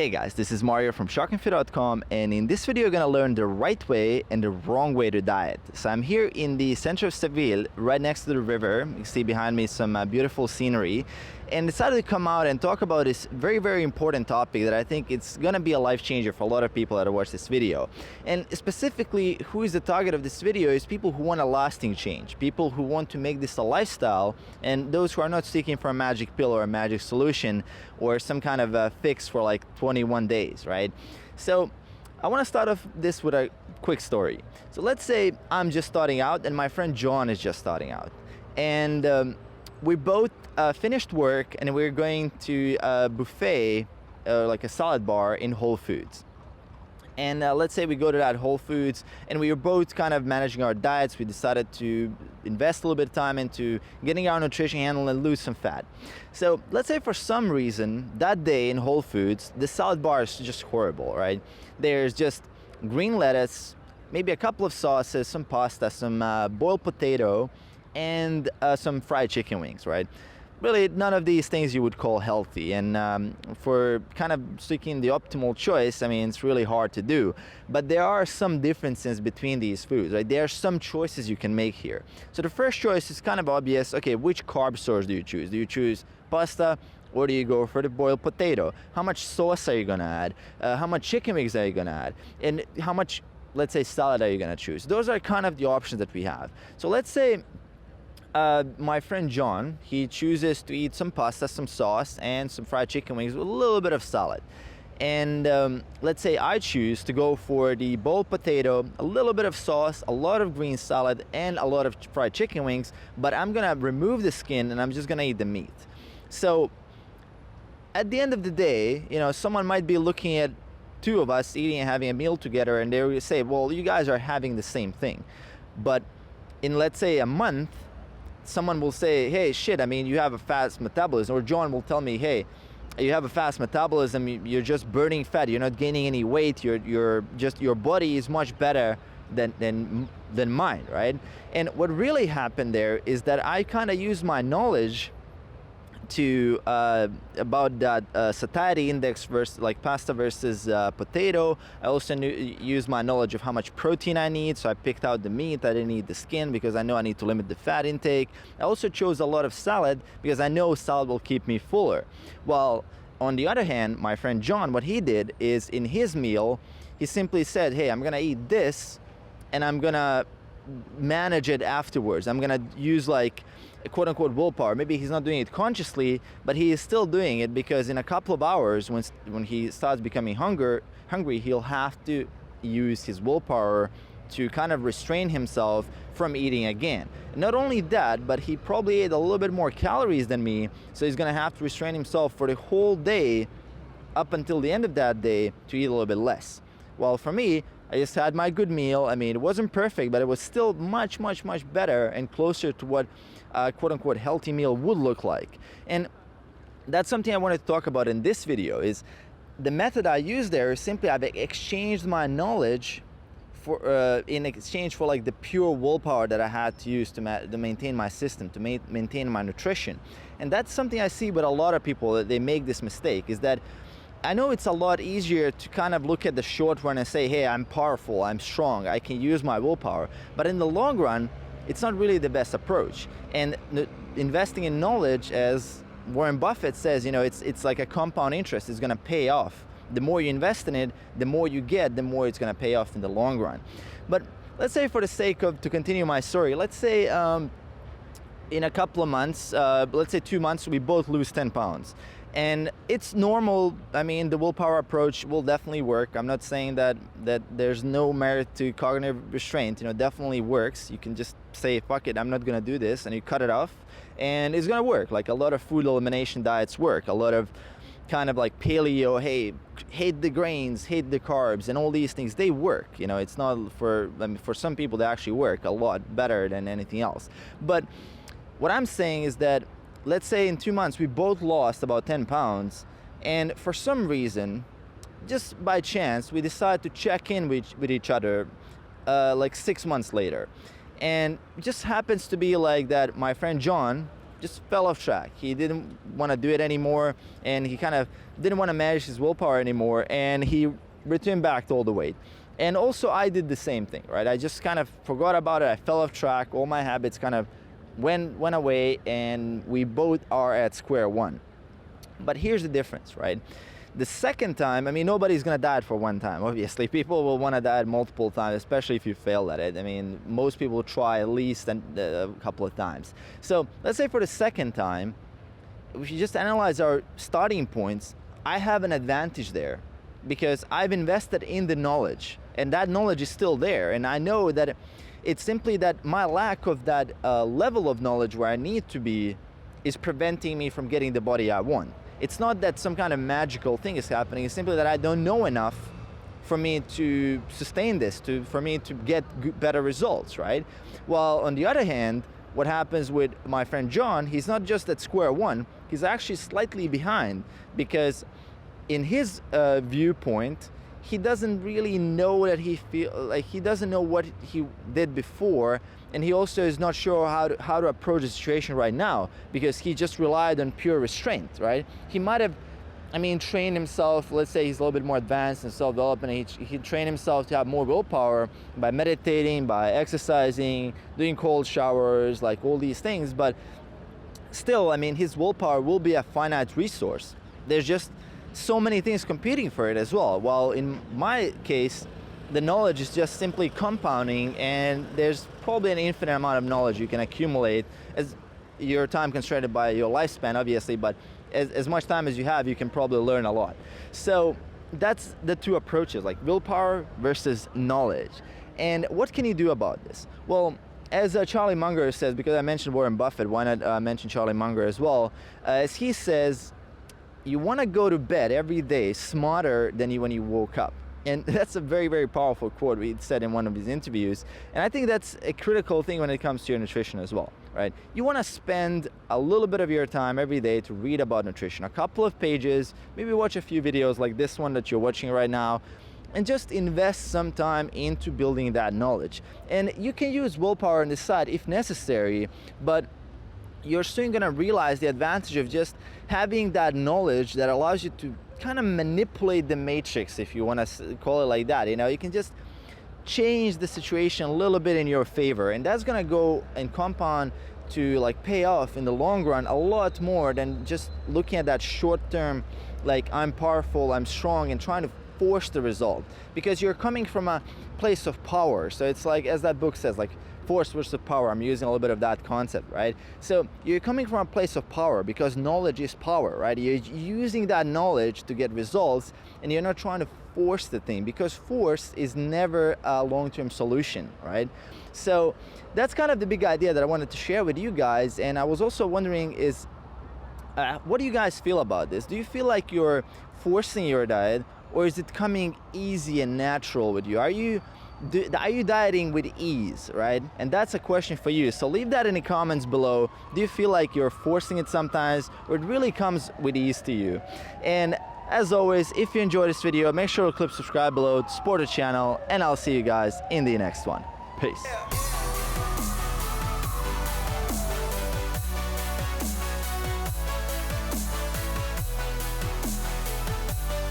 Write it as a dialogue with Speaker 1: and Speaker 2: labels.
Speaker 1: Hey guys, this is Mario from shockandfit.com, and in this video you're gonna learn the right way and the wrong way to diet. So I'm here in the center of Seville, right next to the river. You see behind me some beautiful scenery, and decided to come out and talk about this very important topic that I think it's gonna be a life changer for a lot of people that watch this video. And specifically, who is the target of this video is people who want a lasting change, people who want to make this a lifestyle, and those who are not seeking for a magic pill or a magic solution or some kind of fix for like 21 days, right? So I want to start off this with a quick story. So let's say I'm just starting out and my friend John is just starting out, and we both finished work and we're going to a buffet, like a salad bar in Whole Foods. And let's say we go to that Whole Foods and we were both kind of managing our diets. We decided to invest a little bit of time into getting our nutrition handled and lose some fat. So let's say for some reason that day in Whole Foods, the salad bar is just horrible, right? There's just green lettuce, maybe a couple of sauces, some pasta, some boiled potato, and some fried chicken wings, right? Really, none of these things you would call healthy, and for kind of seeking the optimal choice, I mean, it's really hard to do. But there are some differences between these foods, right? There are some choices you can make here. So the first choice is kind of obvious. Okay, which carb source do you choose? Do you choose pasta, or do you go for the boiled potato? How much sauce are you gonna add? How much chicken wings are you gonna add? And how much, let's say, salad are you gonna choose? Those are kind of the options that we have. So let's say my friend John, he chooses to eat some pasta, some sauce, and some fried chicken wings with a little bit of salad. And let's say I choose to go for the boiled potato, a little bit of sauce, a lot of green salad, and a lot of fried chicken wings, but I'm gonna remove the skin and I'm just gonna eat the meat. So at the end of the day, you know, someone might be looking at two of us eating and having a meal together, and they will say, well, you guys are having the same thing. But in, let's say, a month, someone will say, hey, shit, I mean, you have a fast metabolism. Or John will tell me, hey, you have a fast metabolism, you're just burning fat, you're not gaining any weight, your body is much better than mine, right? And what really happened there is that I kind of used my knowledge to about that satiety index versus like pasta versus potato. I also used my knowledge of how much protein I need, so I picked out the meat. I didn't need the skin because I know I need to limit the fat intake. I also chose a lot of salad because I know salad will keep me fuller. While on the other hand, my friend John, what he did is in his meal, he simply said, hey, I'm gonna eat this and I'm gonna manage it afterwards. I'm gonna use like a quote-unquote willpower. Maybe he's not doing it consciously, but he is still doing it because in a couple of hours, when he starts becoming hungry, he'll have to use his willpower to kind of restrain himself from eating again. Not only that, but he probably ate a little bit more calories than me, so he's gonna have to restrain himself for the whole day up until the end of that day to eat a little bit less. Well, for me, I just had my good meal. I mean, it wasn't perfect, but it was still much better and closer to what a quote-unquote healthy meal would look like. And that's something I wanted to talk about in this video. Is the method I use there is simply I've exchanged my knowledge for in exchange for like the pure willpower that I had to use to maintain my system, to maintain my nutrition. And that's something I see with a lot of people, that they make this mistake, is that I know it's a lot easier to kind of look at the short run and say, hey, I'm powerful, I'm strong, I can use my willpower. But in the long run, it's not really the best approach. And investing in knowledge, as Warren Buffett says, you know, it's like a compound interest. It's gonna pay off. The more you invest in it, the more you get, the more it's gonna pay off in the long run. But let's say, for the sake of, to continue my story, let's say in a couple of months, let's say 2 months, we both lose 10 pounds. And it's normal. I mean, the willpower approach will definitely work. I'm not saying that there's no merit to cognitive restraint. You know, definitely works. You can just say, fuck it, I'm not gonna do this, and you cut it off, and it's gonna work. Like a lot of food elimination diets work. A lot of kind of like paleo, hey, hate the grains, hate the carbs, and all these things, they work. You know, it's not for, I mean, for some people they actually work a lot better than anything else. But what I'm saying is that, let's say in 2 months we both lost about 10 pounds, and for some reason, just by chance, we decided to check in with each other like 6 months later. And it just happens to be like that my friend John just fell off track. He didn't want to do it anymore, and he kind of didn't want to manage his willpower anymore, and he returned back to all the weight. And also I did the same thing, right? I just kind of forgot about it. I fell off track. All my habits kind of went away, and we both are at square one. But here's the difference, right? The second time, I mean, nobody's gonna diet for one time, obviously. People will wanna diet multiple times, especially if you fail at it. I mean, most people try at least a couple of times. So let's say for the second time, if you just analyze our starting points, I have an advantage there because I've invested in the knowledge, and that knowledge is still there. And I know that it's simply that my lack of that level of knowledge where I need to be is preventing me from getting the body I want. It's not that some kind of magical thing is happening. It's simply that I don't know enough for me to sustain this, for me to get better results, right? While on the other hand, what happens with my friend John, he's not just at square one, he's actually slightly behind, because in his viewpoint, he doesn't really know that he doesn't know what he did before, and he also is not sure how to approach the situation right now, because he just relied on pure restraint, right? He might have, I mean, trained himself. Let's say he's a little bit more advanced in self-development. He trained himself to have more willpower by meditating, by exercising, doing cold showers, like all these things. But still, I mean, his willpower will be a finite resource. There's just so many things competing for it as well. While in my case, the knowledge is just simply compounding, and there's probably an infinite amount of knowledge you can accumulate, as your time constrained by your lifespan, obviously, but as much time as you have, you can probably learn a lot. So that's the two approaches, like willpower versus knowledge. And what can you do about this? Well, as Charlie Munger says, because I mentioned Warren Buffett, why not mention Charlie Munger as well? As he says, you want to go to bed every day smarter than when you woke up. And that's a very, very powerful quote he said in one of his interviews. And I think that's a critical thing when it comes to your nutrition as well, right? You want to spend a little bit of your time every day to read about nutrition, a couple of pages, maybe watch a few videos like this one that you're watching right now, and just invest some time into building that knowledge. And you can use willpower on the side if necessary, but you're soon going to realize the advantage of just having that knowledge that allows you to kind of manipulate the matrix, if you want to call it like that. You know, you can just change the situation a little bit in your favor, and that's going to go and compound to like pay off in the long run a lot more than just looking at that short term, like I'm powerful, I'm strong, and trying to force the result, because you're coming from a place of power. So it's like, as that book says, like force versus power. I'm using a little bit of that concept, right? So you're coming from a place of power because knowledge is power, right? You're using that knowledge to get results, and you're not trying to force the thing, because force is never a long-term solution, right? So that's kind of the big idea that I wanted to share with you guys. And I was also wondering is, what do you guys feel about this? Do you feel like you're forcing your diet, or is it coming easy and natural with you? Are you dieting with ease, right? And that's a question for you. So leave that in the comments below. Do you feel like you're forcing it sometimes, or it really comes with ease to you? And as always, if you enjoyed this video, make sure to click subscribe below to support the channel, and I'll see you guys in the next one. Peace.